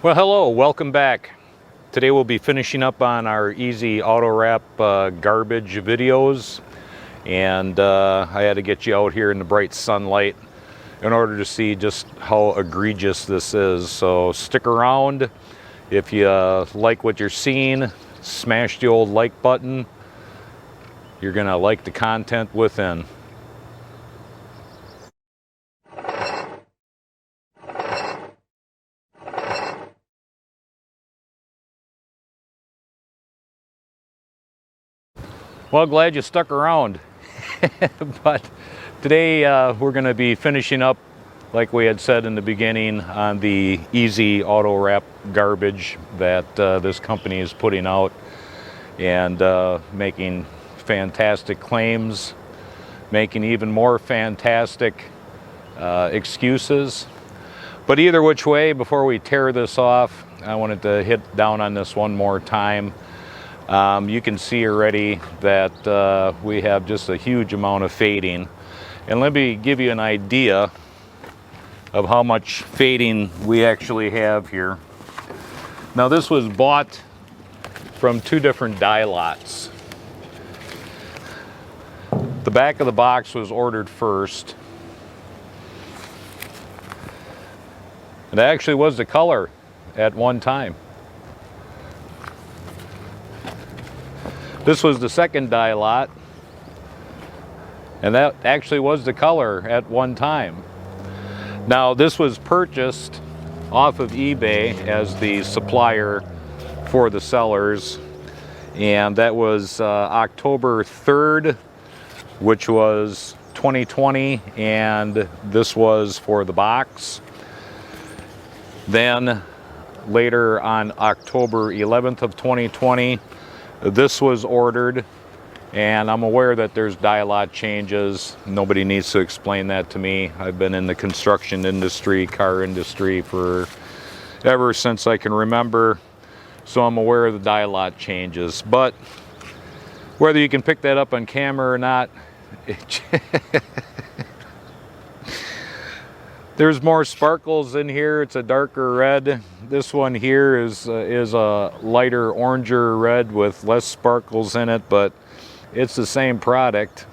Well, hello, welcome back. Today we'll be finishing up on our easy auto wrap garbage videos, and I had to get you out here in the bright sunlight in order to see just how egregious this is. So stick around. If you like what you're seeing, smash the old like button. You're gonna like the content within. Well, glad you stuck around. But today we're going to be finishing up, like we had said in the beginning, on the easy auto wrap garbage that this company is putting out, and making fantastic claims, making even more fantastic excuses. But either which way, before we tear this off, I wanted to hit down on this one more time. You can see already that we have just a huge amount of fading. And let me give you an idea of how much fading we actually have here. Now, this was bought from two different dye lots. The back of the box was ordered first. It actually was the color at one time. This was the second dye lot, and that actually was the color at one time. Now, this was purchased off of eBay as the supplier for the sellers, and that was October 3rd, which was 2020, and this was for the box. Then later on October 11th of 2020, this was ordered, and I'm aware that there's dye lot changes. Nobody needs to explain that to me. I've been in the construction industry, car industry for ever since I can remember, so I'm aware of the dye lot changes. But whether you can pick that up on camera or not, there's more sparkles in here. It's a darker red. This one here is a lighter oranger red with less sparkles in it, but it's the same product.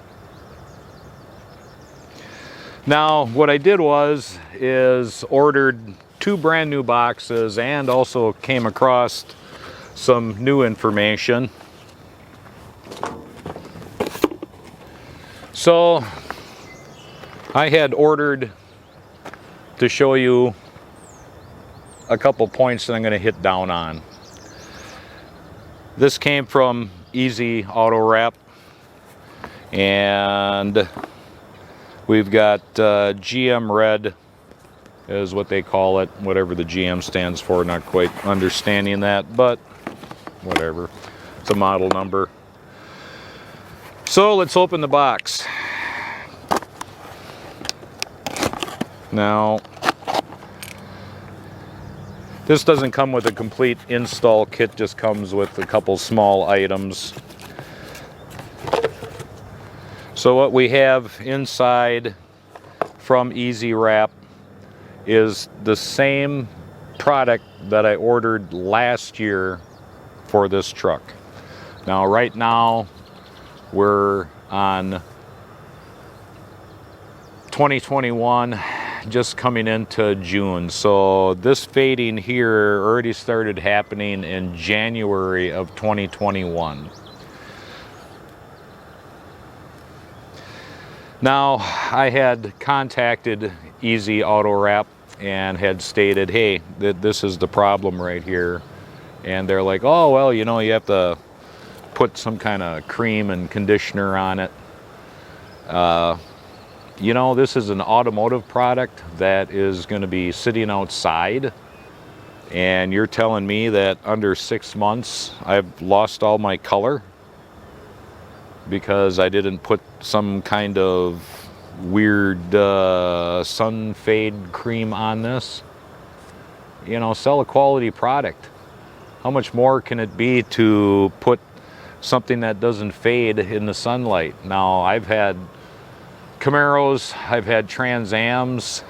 Now, what I did is ordered two brand new boxes and also came across some new information. So I had ordered to show you a couple points that I'm going to hit down on. This came from Easy Auto Wrap, and we've got GM Red is what they call it, whatever the GM stands for. Not quite understanding that, but whatever. It's a model number. So let's open the box. Now, this doesn't come with a complete install kit, just comes with a couple small items. So what we have inside from Easy Wrap is the same product that I ordered last year for this truck. Now, right now, we're on 2021. Just coming into June, so this fading here already started happening in January of 2021. Now, I had contacted Easy Auto Wrap and had stated, hey, this is the problem right here, and they're like, oh, well, you know, you have to put some kind of cream and conditioner on it. You know, this is an automotive product that is going to be sitting outside, and you're telling me that under 6 months I've lost all my color because I didn't put some kind of weird sun fade cream on this? You know, sell a quality product. How much more can it be to put something that doesn't fade in the sunlight? Now, I've had Camaros, I've had Trans Ams,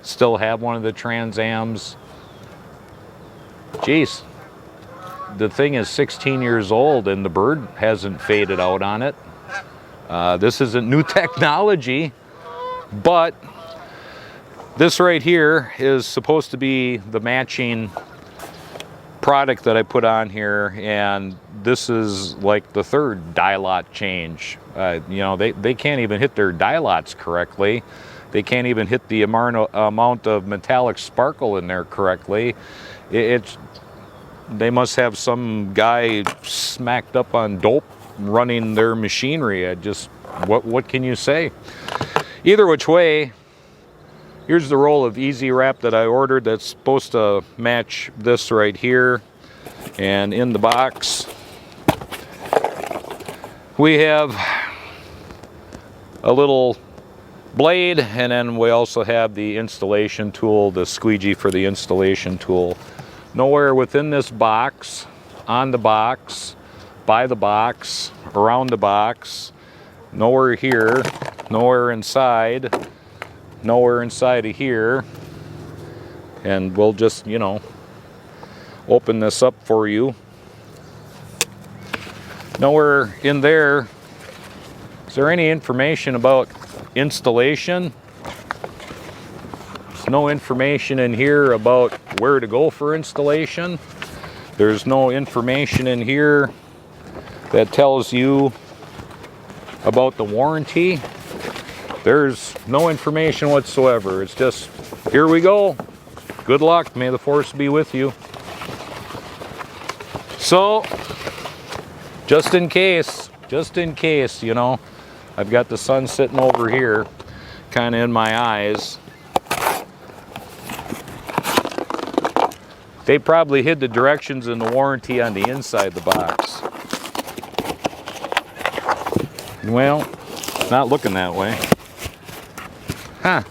still have one of the Trans Ams. Geez, the thing is 16 years old and the bird hasn't faded out on it. This isn't new technology, but this right here is supposed to be the matching product that I put on here, and this is like the third dye lot change. You know, they can't even hit their dye lots correctly. They can't even hit the amount of metallic sparkle in there correctly. They must have some guy smacked up on dope running their machinery. What can you say? Either which way, here's the roll of easy wrap that I ordered that's supposed to match this right here. And in the box, we have a little blade, and then we also have the installation tool, the squeegee for the installation tool. Nowhere within this box, on the box, by the box, around the box, nowhere here, nowhere inside of here. And we'll just, you know, open this up for you. Nowhere in there is there any information about installation. There's no information in here about where to go for installation. There's no information in here that tells you about the warranty. There's no information whatsoever. It's just, here we go. Good luck. May the force be with you. So, just in case, you know, I've got the sun sitting over here, kind of in my eyes. They probably hid the directions and the warranty on the inside of the box. Well, not looking that way. Huh.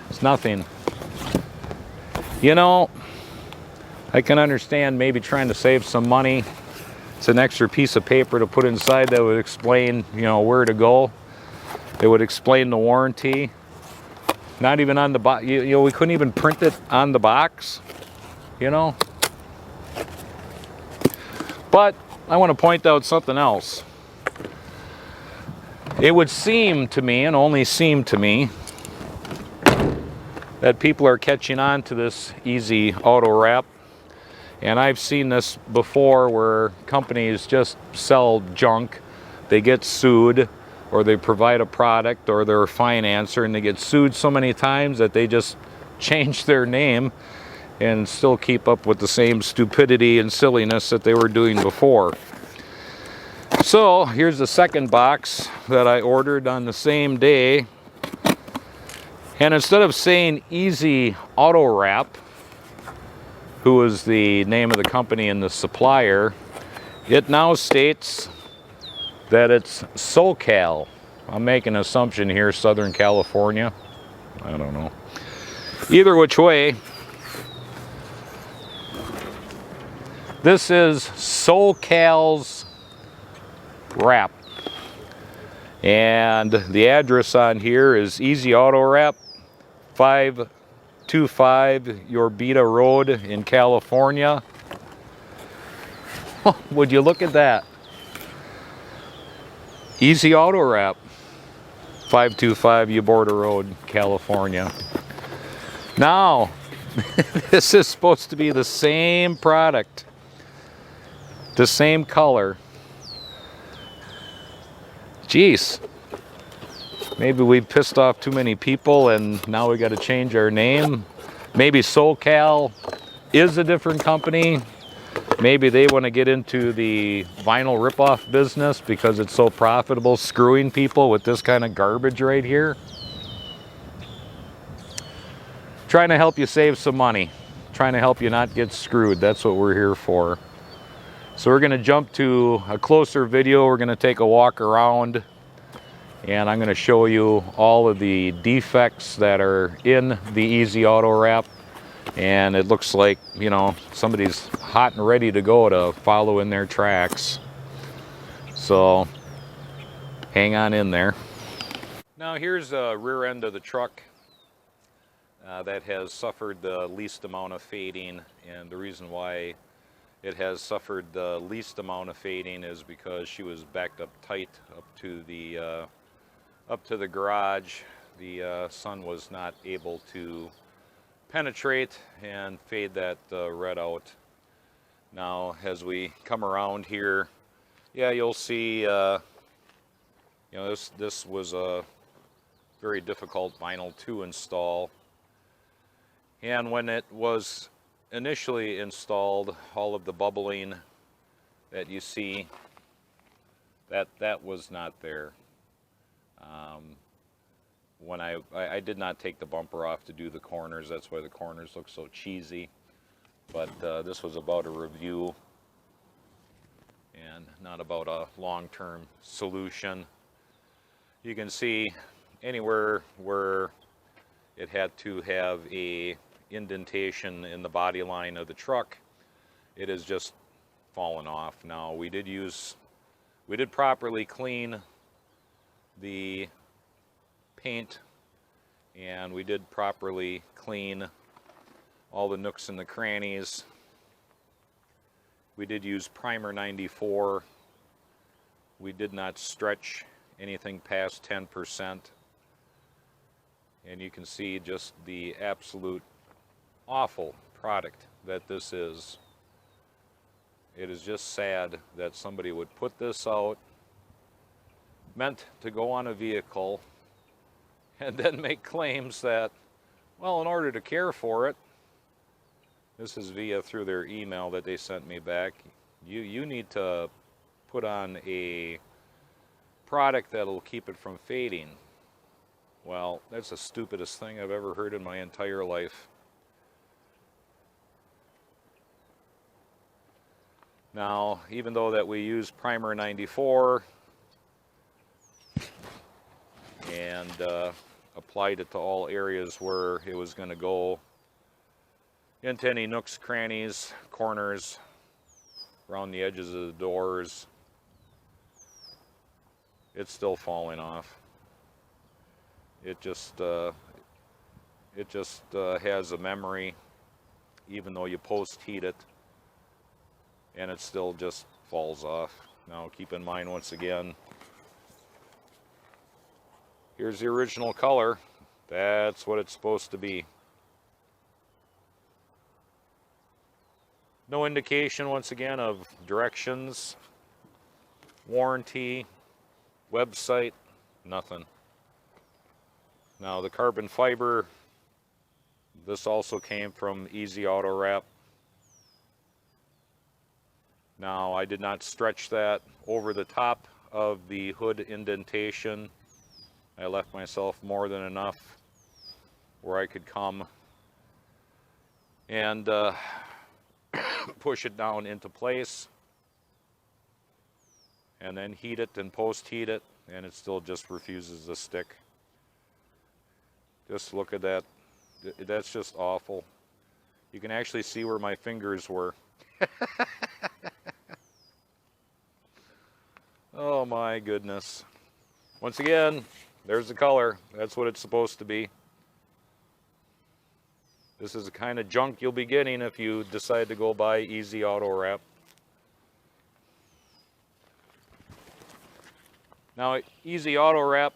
It's nothing. You know, I can understand maybe trying to save some money. It's an extra piece of paper to put inside that would explain, you know, where to go. It would explain the warranty. Not even on the box. You know, we couldn't even print it on the box, you know. But I want to point out something else. It would seem to me, and only seem to me, that people are catching on to this easy auto wrap. And I've seen this before where companies just sell junk. They get sued, or they provide a product, or they're a financer, and they get sued so many times that they just change their name and still keep up with the same stupidity and silliness that they were doing before. So here's the second box that I ordered on the same day. And instead of saying Easy Auto Wrap, who is the name of the company and the supplier, it now states that it's SOCAL. I'm making an assumption here, Southern California. I don't know. Either which way, this is SOCAL's wrap. And the address on here is Easy Auto Wrap, 525 Yorbita Road in California. Would you look at that? Easy Auto Wrap, 525 Yorbita Road, California. Now, this is supposed to be the same product, the same color. Jeez, maybe we've pissed off too many people and now we got to change our name. Maybe SOCAL is a different company. Maybe they want to get into the vinyl ripoff business because it's so profitable screwing people with this kind of garbage right here. Trying to help you save some money. Trying to help you not get screwed. That's what we're here for. So we're going to jump to a closer video. We're going to take a walk around and I'm going to show you all of the defects that are in the Easy Auto Wrap. And it looks like, you know, somebody's hot and ready to go to follow in their tracks. So hang on in there. Now here's the rear end of the truck. that has suffered the least amount of fading, and the reason why it has suffered the least amount of fading is because she was backed up tight up to the garage. The sun was not able to penetrate and fade that red out. Now as we come around here, yeah, you'll see you know, this was a very difficult vinyl to install, and when it was initially installed, all of the bubbling that you see, that was not there. When I did not take the bumper off to do the corners, that's why the corners look so cheesy, but this was about a review and not about a long-term solution. You can see anywhere where it had to have a indentation in the body line of the truck, it has just fallen off. Now we did properly clean the paint, and we did properly clean all the nooks and the crannies. We did use primer 94. We did not stretch anything past 10%, and you can see just the absolute awful product that this is. It is just sad that somebody would put this out, meant to go on a vehicle, and then make claims that, well, in order to care for it, this is through their email that they sent me back, you need to put on a product that'll keep it from fading. Well, that's the stupidest thing I've ever heard in my entire life. Now, even though that we use primer 94 and applied it to all areas where it was going to go, into any nooks, crannies, corners, around the edges of the doors, it's still falling off. It just has a memory, even though you post heat it, and it still just falls off. Now keep in mind, once again, here's the original color. That's what it's supposed to be. No indication, once again, of directions, warranty, website, nothing. Now the carbon fiber, this also came from Easy Auto Wrap. Now I did not stretch that over the top of the hood indentation. I left myself more than enough where I could come and push it down into place, and then heat it and post heat it, and it still just refuses to stick. Just look at that. That's just awful. You can actually see where my fingers were. Oh my goodness. Once again, there's the color. That's what it's supposed to be. This is the kind of junk you'll be getting if you decide to go buy Easy Auto Wrap. Now, Easy Auto Wrap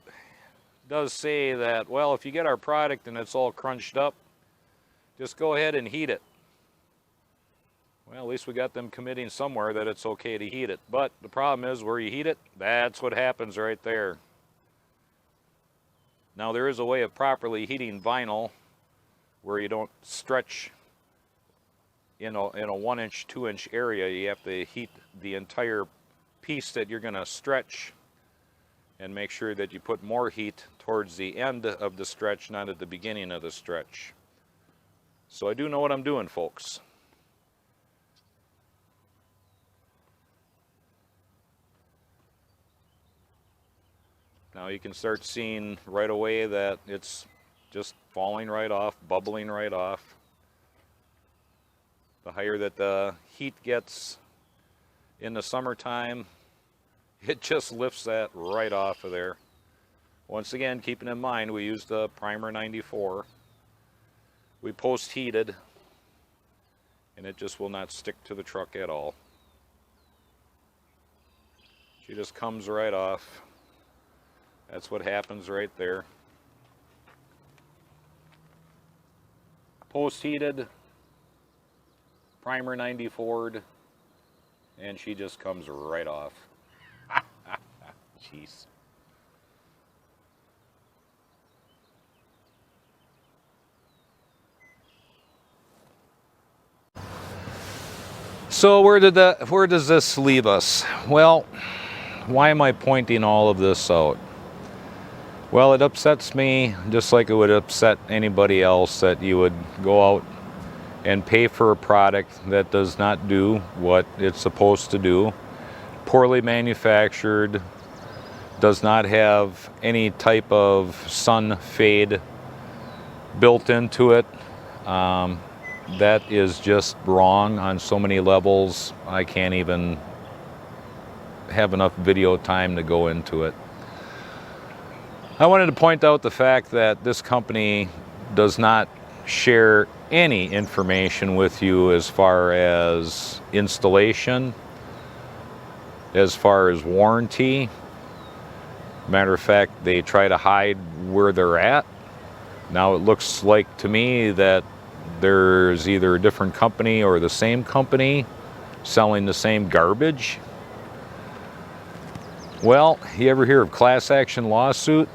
does say that, well, if you get our product and it's all crunched up, just go ahead and heat it. Well, at least we got them committing somewhere that it's okay to heat it. But the problem is, where you heat it, that's what happens right there. Now, there is a way of properly heating vinyl where you don't stretch in a 1-inch, 2-inch area. You have to heat the entire piece that you're going to stretch, and make sure that you put more heat towards the end of the stretch, not at the beginning of the stretch. So I do know what I'm doing, folks. Now you can start seeing right away that it's just falling right off, bubbling right off. The higher that the heat gets in the summertime, it just lifts that right off of there. Once again, keeping in mind we used the primer 94. we post heated, and it just will not stick to the truck at all. She just comes right off. That's what happens right there. Post heated, primer 90 Ford, and she just comes right off. Jeez. So where does this leave us? Well, why am I pointing all of this out? Well, it upsets me just like it would upset anybody else that you would go out and pay for a product that does not do what it's supposed to do, poorly manufactured, does not have any type of sun fade built into it. That is just wrong on so many levels. I can't even have enough video time to go into it. I wanted to point out the fact that this company does not share any information with you as far as installation, as far as warranty. Matter of fact, they try to hide where they're at. Now it looks like to me that there's either a different company or the same company selling the same garbage. Well, you ever hear of class action lawsuit?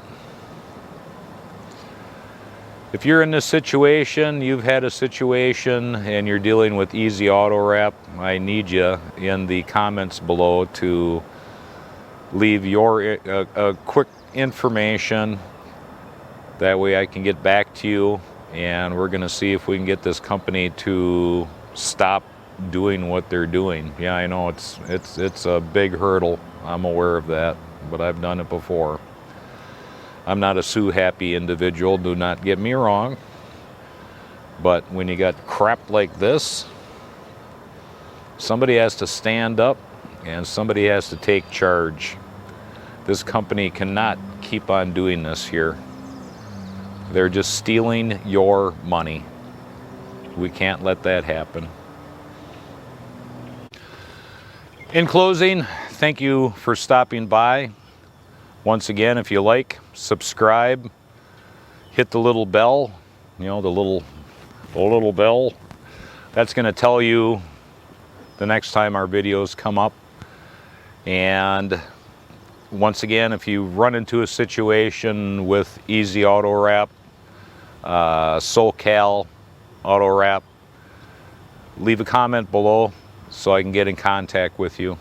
If you're in this situation, you've had a situation and you're dealing with Easy Auto Wrap, I need you in the comments below to leave your quick information. That way I can get back to you, and we're going to see if we can get this company to stop doing what they're doing. Yeah, I know it's a big hurdle. I'm aware of that, but I've done it before. I'm not a sue-happy individual, do not get me wrong. But when you got crap like this, somebody has to stand up and somebody has to take charge. This company cannot keep on doing this here. They're just stealing your money. We can't let that happen. In closing, thank you for stopping by. Once again, if you like, subscribe, hit the little bell, you know, the little bell. That's going to tell you the next time our videos come up. And once again, if you run into a situation with Easy Auto Wrap, SOCAL Auto Wrap, leave a comment below so I can get in contact with you.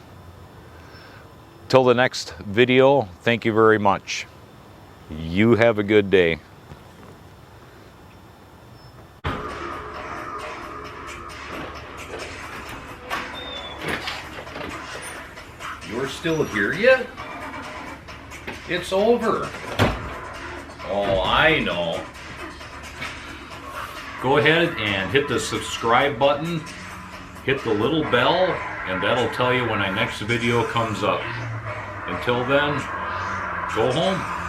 Till the next video, thank you very much. You have a good day. You're still here yet? It's over. Oh, I know. Go ahead and hit the subscribe button, hit the little bell, and that'll tell you when our next video comes up. Until then, go home.